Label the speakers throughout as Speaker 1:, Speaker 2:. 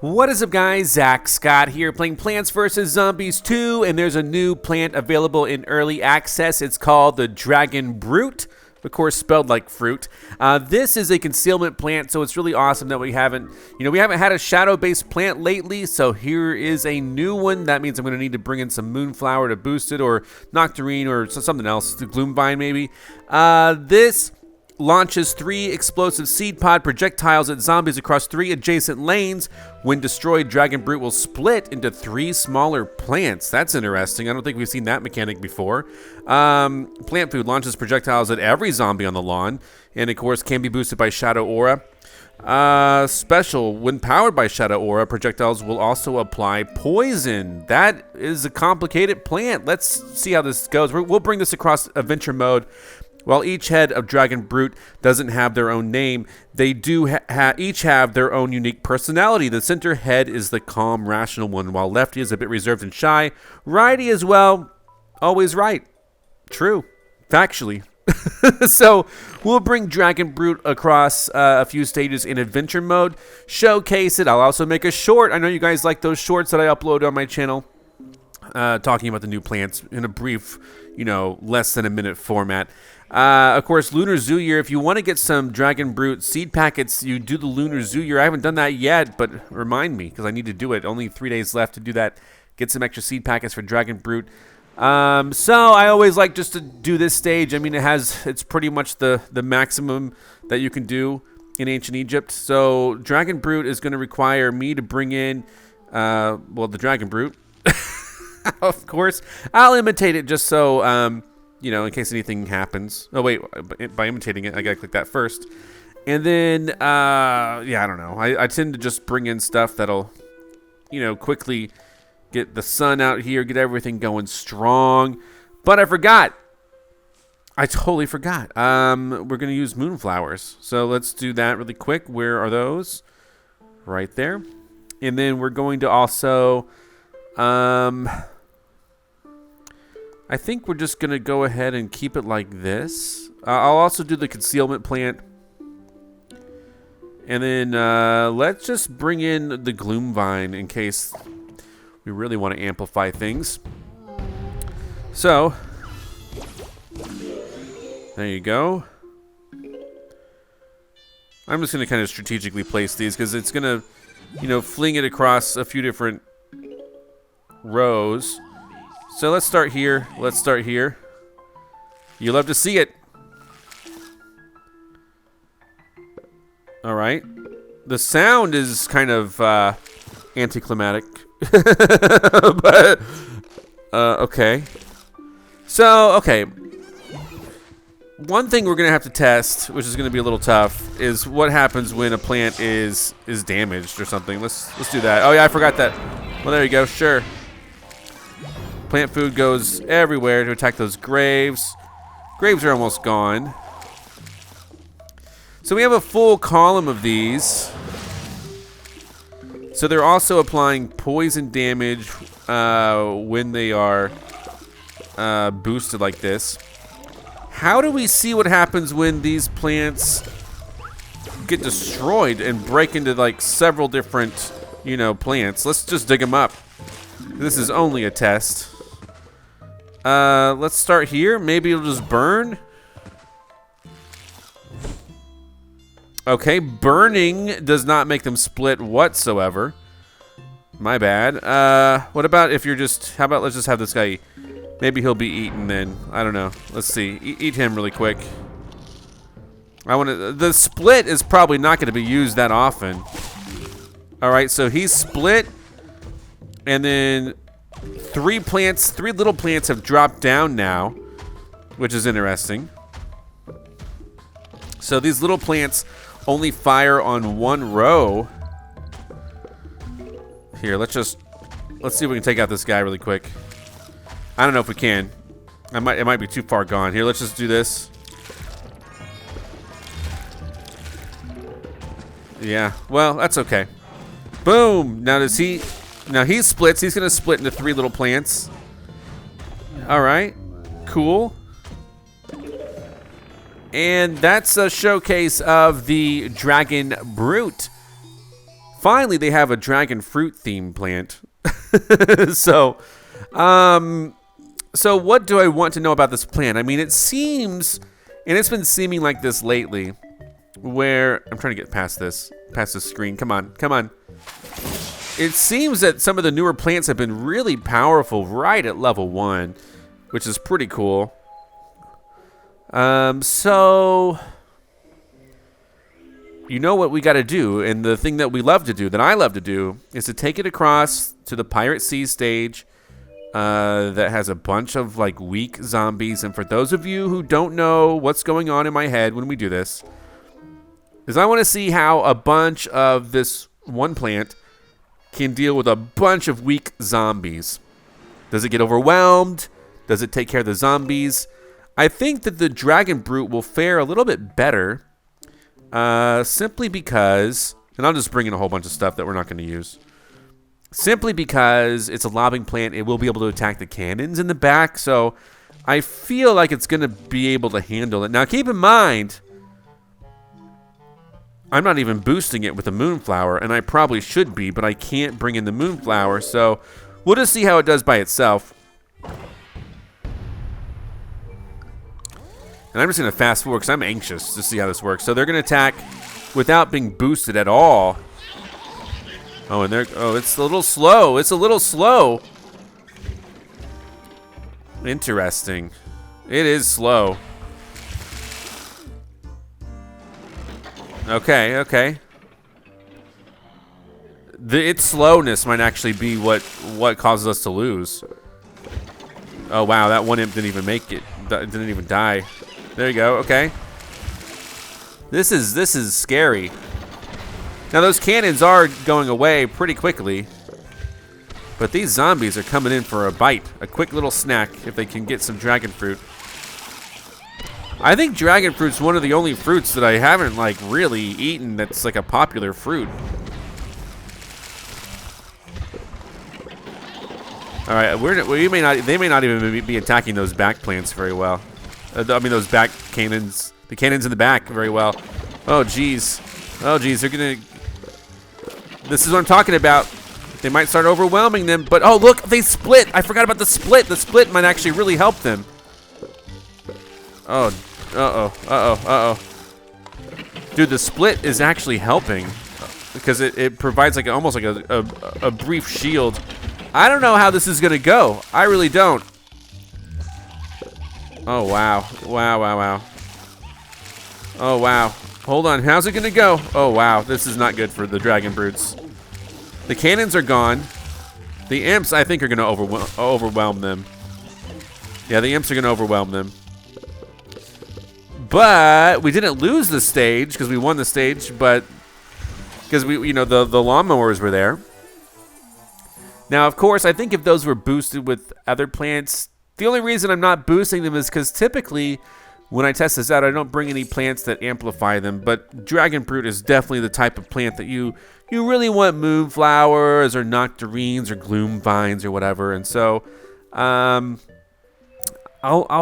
Speaker 1: What is up, guys? Zach Scott here playing Plants vs. Zombies 2, and there's a new plant available in early access. It's called the Dragon Bruit, of course spelled like fruit. This is a concealment plant, so it's really awesome that we haven't had a shadow-based plant lately, so here is a new one. That means I'm going to need to bring in some Moonflower to boost it, or Nectarine, or something else, the Gloomvine maybe. This launches 3 explosive seed pod projectiles at zombies across 3 adjacent lanes. When destroyed, Dragon Bruit will split into 3 smaller plants. That's interesting. I don't think we've seen that mechanic before. Plant food launches projectiles at every zombie on the lawn, and of course can be boosted by Shadow Aura. Special, when powered by Shadow Aura, projectiles will also apply poison. That is a complicated plant. Let's see how this goes. We'll bring this across adventure mode. While each head of Dragon Bruit doesn't have their own name, they do each have their own unique personality. The center head is the calm, rational one, while Lefty is a bit reserved and shy. Righty as well, always right. True, factually. So we'll bring Dragon Bruit across a few stages in adventure mode, showcase it. I'll also make a short. I know you guys like those shorts that I upload on my channel, talking about the new plants in a brief, less than a minute format. Of course, Lunar Zoo Year. If you want to get some Dragon Bruit seed packets, you do the Lunar Zoo Year. I haven't done that yet, but remind me, because I need to do it. Only 3 days left to do that. Get some extra seed packets for Dragon Bruit. So I always like just to do this stage. I mean, it's pretty much the maximum that you can do in Ancient Egypt. So Dragon Bruit is going to require me to bring in, the Dragon Bruit. Of course, I'll imitate it just so, in case anything happens. Oh, wait, by imitating it, I gotta click that first. And then, I don't know. I tend to just bring in stuff that'll, quickly get the sun out here, get everything going strong. But I forgot. I totally forgot. We're gonna use Moonflowers. So let's do that really quick. Where are those? Right there. And then we're going to also... I think we're just going to go ahead and keep it like this. I'll also do the concealment plant. And then let's just bring in the Gloomvine in case we really want to amplify things. So, there you go. I'm just going to kind of strategically place these because it's going to, fling it across a few different rows. So let's start here. You love to see it. All right. The sound is kind of anticlimactic. But, okay. So, okay. One thing we're going to have to test, which is going to be a little tough, is what happens when a plant is damaged or something. Let's do that. Oh, yeah, I forgot that. Well, there you go. Sure. Plant food goes everywhere to attack those graves. Graves are almost gone. So we have a full column of these. So they're also applying poison damage when they are boosted like this. How do we see what happens when these plants get destroyed and break into like several different, plants? Let's just dig them up. This is only a test. Let's start here. Maybe it'll just burn. Okay, burning does not make them split whatsoever. My bad. What about if you're just... How about let's just have this guy... Maybe he'll be eaten then. I don't know. Let's see. Eat him really quick. The split is probably not going to be used that often. Alright, so he's split. And then... 3 little plants have dropped down now, which is interesting. So these little plants only fire on 1 row. Here, let's see if we can take out this guy really quick. I don't know if we can. It might be too far gone. Here, let's just do this. Yeah, well, that's okay. Boom! Now he splits. He's going to split into 3 little plants. All right. Cool. And that's a showcase of the Dragon Bruit. Finally, they have a dragon fruit themed plant. So, so what do I want to know about this plant? I mean, it seems, and it's been seeming like this lately, where I'm trying to get past this screen. Come on, come on. It seems that some of the newer plants have been really powerful right at level 1, which is pretty cool. So you know what we got to do, and the thing that we love to do, that I love to do, is to take it across to the Pirate Sea stage that has a bunch of like weak zombies. And for those of you who don't know what's going on in my head when we do this, is I want to see how a bunch of this one plant can deal with a bunch of weak zombies. Does it get overwhelmed? Does it take care of the zombies? I think that the Dragon Brute will fare a little bit better. Simply because, and I'll just bring in a whole bunch of stuff that we're not going to use. Simply because it's a lobbing plant, it will be able to attack the cannons in the back, so I feel like it's going to be able to handle it. Now, keep in mind, I'm not even boosting it with the Moonflower, and I probably should be, but I can't bring in the Moonflower, so we'll just see how it does by itself. And I'm just going to fast forward because I'm anxious to see how this works. So they're going to attack without being boosted at all. Oh, and it's a little slow. It's a little slow. Interesting. It is slow. Okay, okay. Its slowness might actually be what causes us to lose. Oh, wow. That one imp didn't even make it. Didn't even die. There you go. Okay. This is scary. Now those cannons are going away pretty quickly, but these zombies are coming in for a bite, a quick little snack if they can get some dragon fruit. I think dragon fruit's one of the only fruits that I haven't like really eaten that's like a popular fruit. All right, they may not even be attacking those back plants very well. I mean, those back cannons, the cannons in the back very well. Oh, geez. Oh, geez, they're going to... This is what I'm talking about. They might start overwhelming them, but... Oh, look, they split. I forgot about the split. The split might actually really help them. Oh, uh-oh, uh-oh, uh-oh. Dude, the split is actually helping because it provides like almost like a brief shield. I don't know how this is going to go. I really don't. Oh, wow. Wow, wow, wow. Oh, wow. Hold on. How's it going to go? Oh, wow. This is not good for the Dragon Brutes. The cannons are gone. The imps, I think, are going to overwhelm them. Yeah, the imps are going to overwhelm them. But we didn't lose the stage because we won the stage, but because the lawnmowers were there. Now, of course, I think if those were boosted with other plants, the only reason I'm not boosting them is because typically when I test this out, I don't bring any plants that amplify them. But Dragon Brute is definitely the type of plant that you really want moonflowers or nectarines or gloom vines or whatever. And so I'll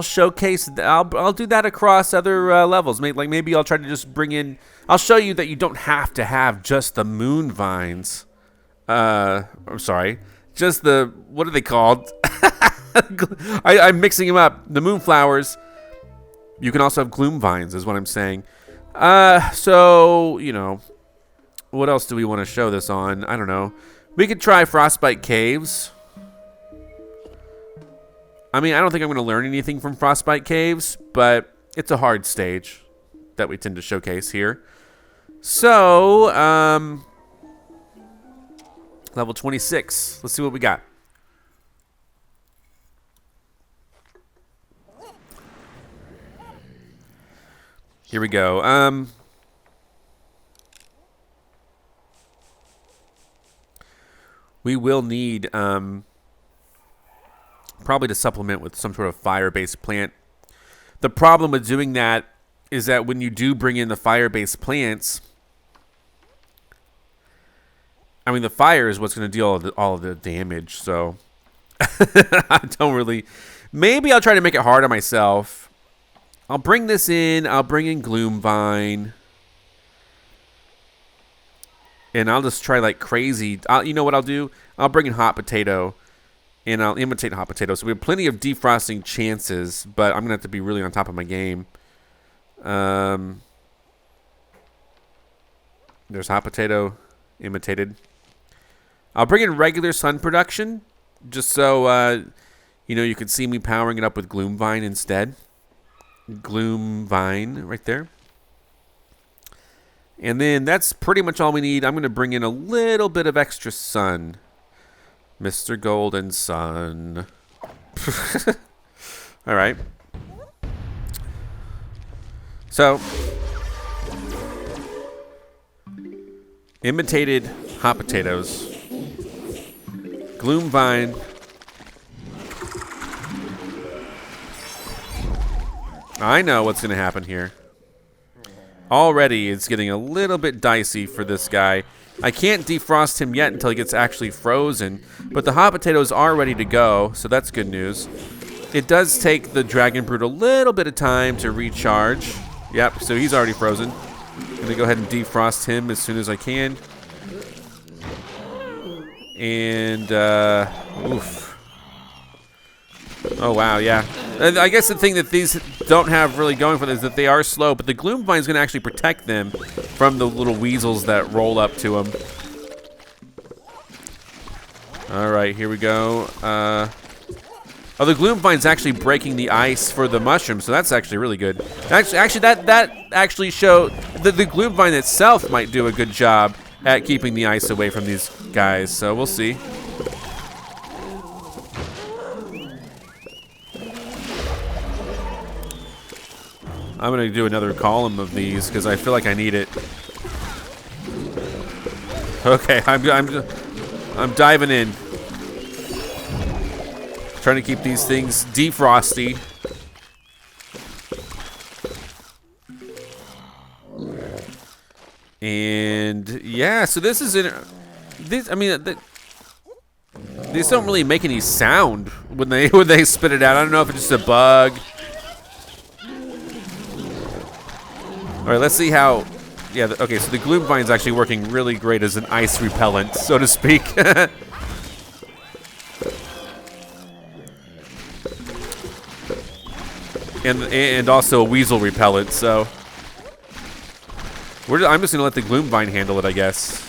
Speaker 1: showcase. I'll do that across other levels. Maybe I'll try to just bring in. I'll show you that you don't have to have just the moon vines. I'm sorry, just the, what are they called? I'm mixing them up. The moonflowers. You can also have gloom vines, is what I'm saying. So what else do we want to show this on? I don't know. We could try Frostbite Caves. I mean, I don't think I'm going to learn anything from Frostbite Caves, but it's a hard stage that we tend to showcase here. So, level 26. Let's see what we got. Here we go. We will need probably to supplement with some sort of fire-based plant. The problem with doing that is that when you do bring in the fire-based plants, I mean, the fire is what's going to deal all of the damage, so I don't really... Maybe I'll try to make it hard on myself. I'll bring this in. I'll bring in Gloomvine. And I'll just try like crazy. You know what I'll do? I'll bring in hot potato, and I'll imitate hot potato. So we have plenty of defrosting chances, but I'm going to have to be really on top of my game. There's hot potato imitated. I'll bring in regular sun production, just so, you can see me powering it up with Gloom Vine instead. Gloom Vine right there. And then that's pretty much all we need. I'm going to bring in a little bit of extra sun. Mr. Golden Sun. All right. So, imitated hot potatoes. Gloom Vine. I know what's going to happen here. Already, it's getting a little bit dicey for this guy. I can't defrost him yet until he gets actually frozen, but the hot potatoes are ready to go, so that's good news. It does take the Dragon Brute a little bit of time to recharge. Yep, so he's already frozen. I'm going to go ahead and defrost him as soon as I can. And, oof. Oh, wow, yeah. I guess the thing that these don't have really going for them is that they are slow, but the Gloom Vine is going to actually protect them from the little weasels that roll up to them. All right, here we go. Oh, the Gloom Vine's actually breaking the ice for the mushroom, so that's actually really good. Actually, that actually show that the Gloom Vine itself might do a good job at keeping the ice away from these guys, so we'll see. I'm going to do another column of these because I feel like I need it. Okay, I'm diving in. Trying to keep these things defrosty. And yeah, so this is I mean, these don't really make any sound when they spit it out. I don't know if it's just a bug. All right, let's see how. Yeah, okay, so the Gloom Vine's actually working really great as an ice repellent, so to speak. and also a weasel repellent, so. I'm just going to let the Gloom Vine handle it, I guess.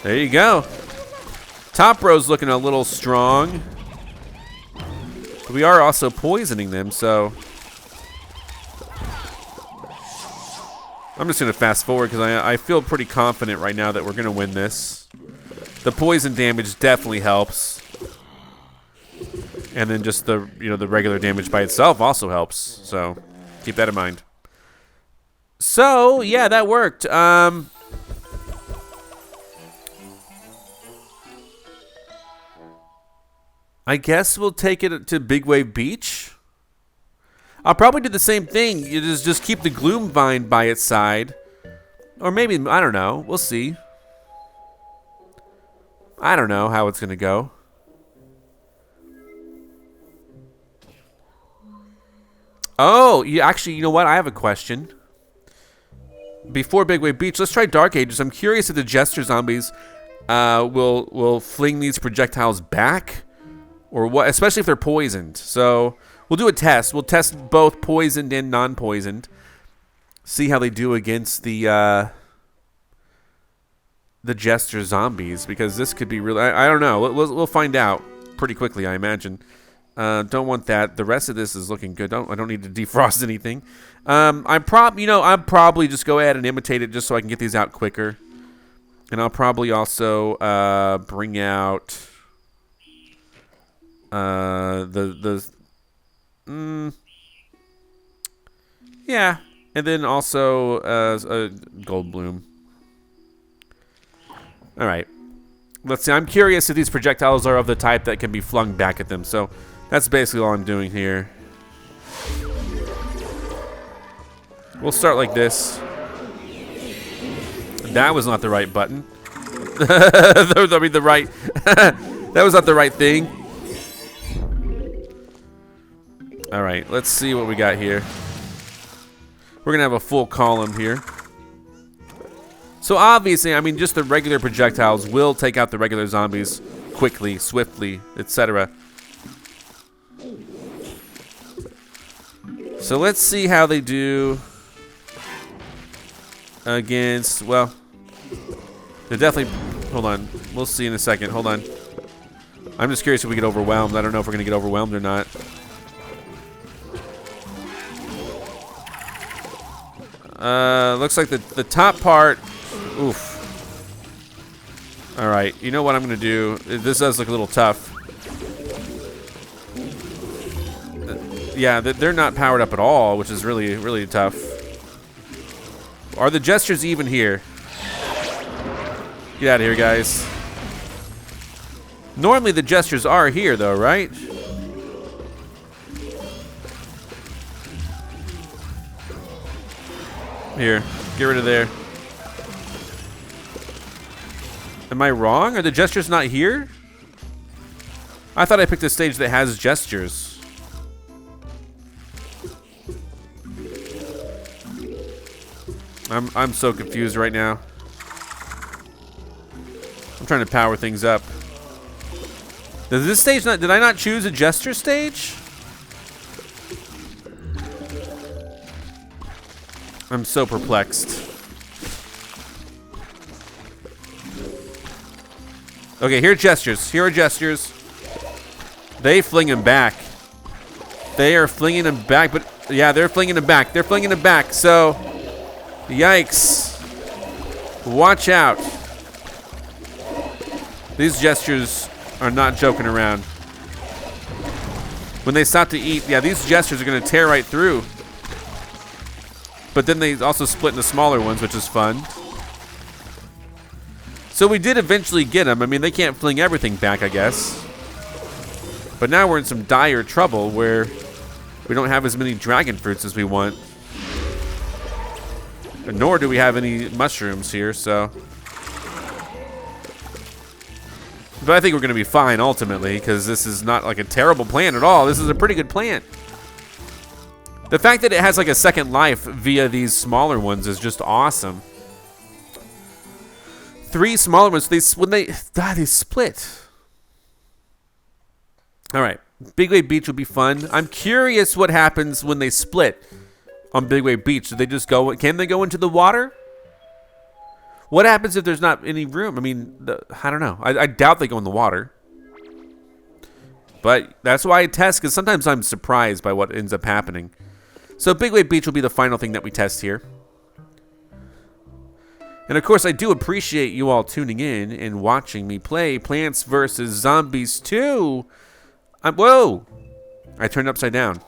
Speaker 1: There you go. Top row's looking a little strong. But we are also poisoning them, so. I'm just going to fast forward because I feel pretty confident right now that we're going to win this. The poison damage definitely helps. And then just the regular damage by itself also helps. So keep that in mind. So yeah, that worked. I guess we'll take it to Big Wave Beach. I'll probably do the same thing. You just keep the Gloom Vine by its side. Or maybe, I don't know. We'll see. I don't know how it's going to go. Oh, actually, you know what? I have a question. Before Big Wave Beach, let's try Dark Ages. I'm curious if the Jester Zombies will fling these projectiles back. Or what, especially if they're poisoned. So we'll do a test. We'll test both poisoned and non-poisoned. See how they do against the Jester Zombies, because this could be really. I don't know. We'll find out pretty quickly, I imagine. Don't want that. The rest of this is looking good. I don't need to defrost anything. I'll probably just go ahead and imitate it just so I can get these out quicker. And I'll probably also bring out. Yeah, and then also a Gold Bloom. All right, let's see. I'm curious if these projectiles are of the type that can be flung back at them. So that's basically all I'm doing here. We'll start like this. That was not the right button. I mean, the right. That was not the right thing. All right, let's see what we got here. we're gonna have a full column here. So obviously, I mean, just the regular projectiles will take out the regular zombies quickly, swiftly, etc. So let's see how they do against, well, they're definitely, hold on, we'll see in a second, hold on. I'm just curious if we get overwhelmed. I don't know if we're gonna get overwhelmed or not. Looks like the top part, oof. All right, you know what I'm gonna do? This does look a little tough. Yeah, they're not powered up at all, which is really, really tough. Are the gestures even here? Get out of here, guys. Normally the gestures are here, though, right? Here, get rid of there. Am I wrong? Are the gestures not here? I thought I picked a stage that has gestures. I'm so confused right now. I'm trying to power things up. Does this stage not, did I not choose a gesture stage? I'm so perplexed. Okay, here are gestures. Here are gestures. They fling him back. They are flinging him back, but yeah, they're flinging him back. They're flinging him back. So, yikes. Watch out. These gestures are not joking around. When they stop to eat, yeah, these gestures are going to tear right through. But then they also split into smaller ones, which is fun. So we did eventually get them. I mean, they can't fling everything back, I guess. But now we're in some dire trouble where we don't have as many dragon fruits as we want. Nor do we have any mushrooms here, so. But I think we're going to be fine ultimately, because this is not like a terrible plant at all. This is a pretty good plant. The fact that it has like a second life via these smaller ones is just awesome. 3 smaller ones, they split. All right, Big Wave Beach will be fun. I'm curious what happens when they split on Big Wave Beach. Do they just go, can they go into the water? What happens if there's not any room? I mean, I don't know. I doubt they go in the water. But that's why I test, because sometimes I'm surprised by what ends up happening. So Big Wave Beach will be the final thing that we test here. And of course, I do appreciate you all tuning in and watching me play Plants vs. Zombies 2. Whoa! I turned upside down.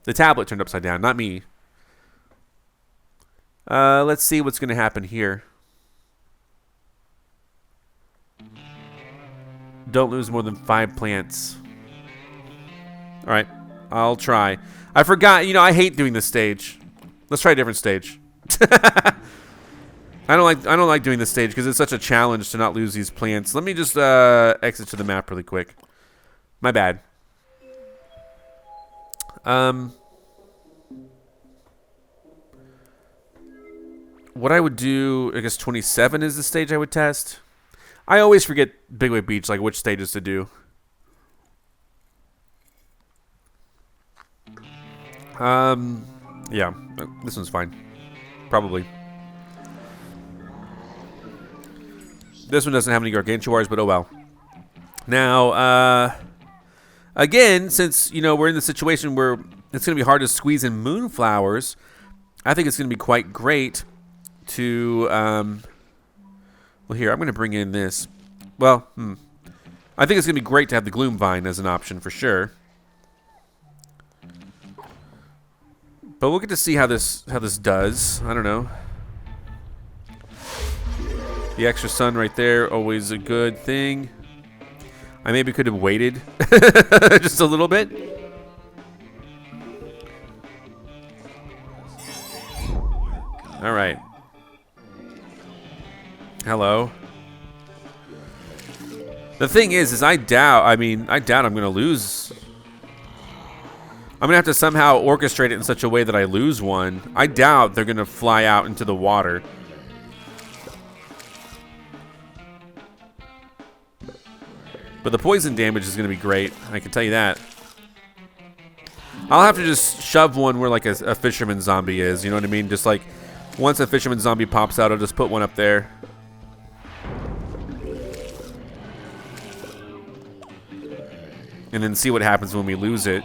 Speaker 1: The tablet turned upside down, not me. Let's see what's going to happen here. Don't lose more than 5 plants. All right, I'll try. I forgot, you know, I hate doing this stage. Let's try a different stage. I don't like doing this stage because it's such a challenge to not lose these plants. Let me just exit to the map really quick. My bad. What I would do, I guess 27 is the stage I would test. I always forget Big Wave Beach, like which stages to do. Yeah, this one's fine. Probably. This one doesn't have any gargantuars, but oh well. Now, again, since, you know, we're in the situation where it's going to be hard to squeeze in moonflowers, I think it's going to be quite great to, well, here, I'm going to bring in this. Well, I think it's going to be great to have the Gloom Vine as an option for sure. But we'll get to see how this does. I don't know. The extra sun right there, always a good thing. I maybe could have waited just a little bit. All right. Hello. The thing is I doubt I'm going to lose. I'm gonna have to somehow orchestrate it in such a way that I lose one. I doubt they're gonna fly out into the water. But the poison damage is gonna be great, I can tell you that. I'll have to just shove one where like a fisherman zombie is, you know what I mean? Just like, once a fisherman zombie pops out, I'll just put one up there. And then see what happens when we lose it.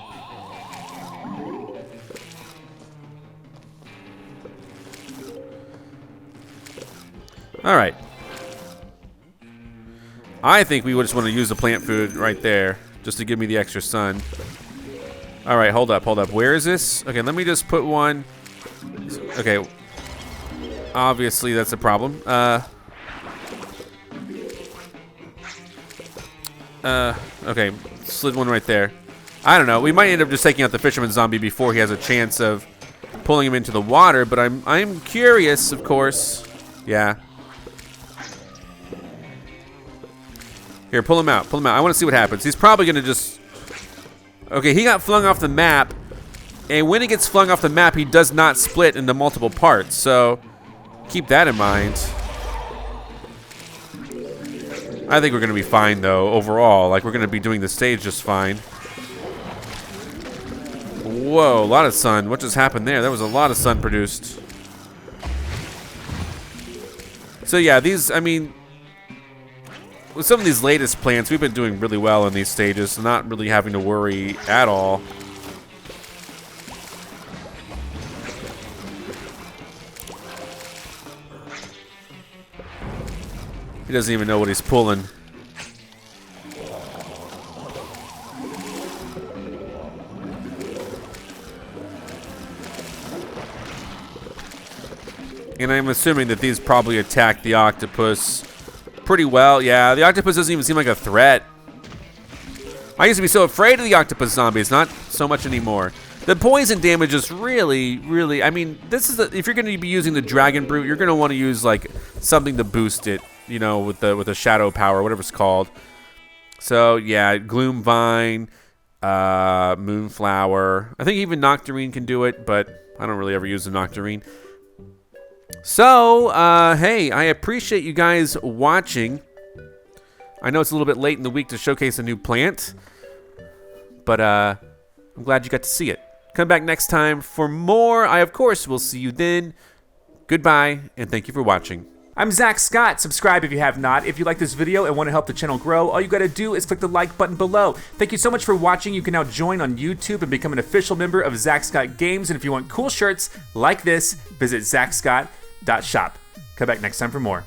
Speaker 1: All right. I think we would just want to use the plant food right there, just to give me the extra sun. All right, hold up. Where is this? Okay, let me just put one. Okay. Obviously, that's a problem. Okay, slid one right there. I don't know. We might end up just taking out the fisherman zombie before he has a chance of pulling him into the water, but I'm curious, of course. Yeah. Here, pull him out. I want to see what happens. He's probably going to just... Okay, he got flung off the map, and when he gets flung off the map, he does not split into multiple parts, so keep that in mind. I think we're going to be fine, though, overall. Like, we're going to be doing the stage just fine. Whoa, a lot of sun. What just happened there? There was a lot of sun produced. So, yeah, these, I mean... With some of these latest plants, we've been doing really well in these stages, not really having to worry at all. He doesn't even know what he's pulling. And I'm assuming that these probably attack the octopus pretty well. Yeah, the octopus doesn't even seem like a threat. I used to be so afraid of the octopus zombies, not so much anymore. The poison damage is really, really, I mean, this is if you're going to be using the dragon brute, you're going to want to use like something to boost it, you know, with the shadow power, whatever it's called. So yeah, gloom vine, moonflower. I think even Nocturine can do it, but I don't really ever use the Nocturine. So, hey, I appreciate you guys watching. I know it's a little bit late in the week to showcase a new plant, but I'm glad you got to see it. Come back next time for more. I, of course, will see you then. Goodbye, and thank you for watching. I'm Zack Scott. Subscribe if you have not. If you like this video and want to help the channel grow, all you got to do is click the like button below. Thank you so much for watching. You can now join on YouTube and become an official member of ZackScottGames. And if you want cool shirts like this, visit ZackScott.shop. Come back next time for more.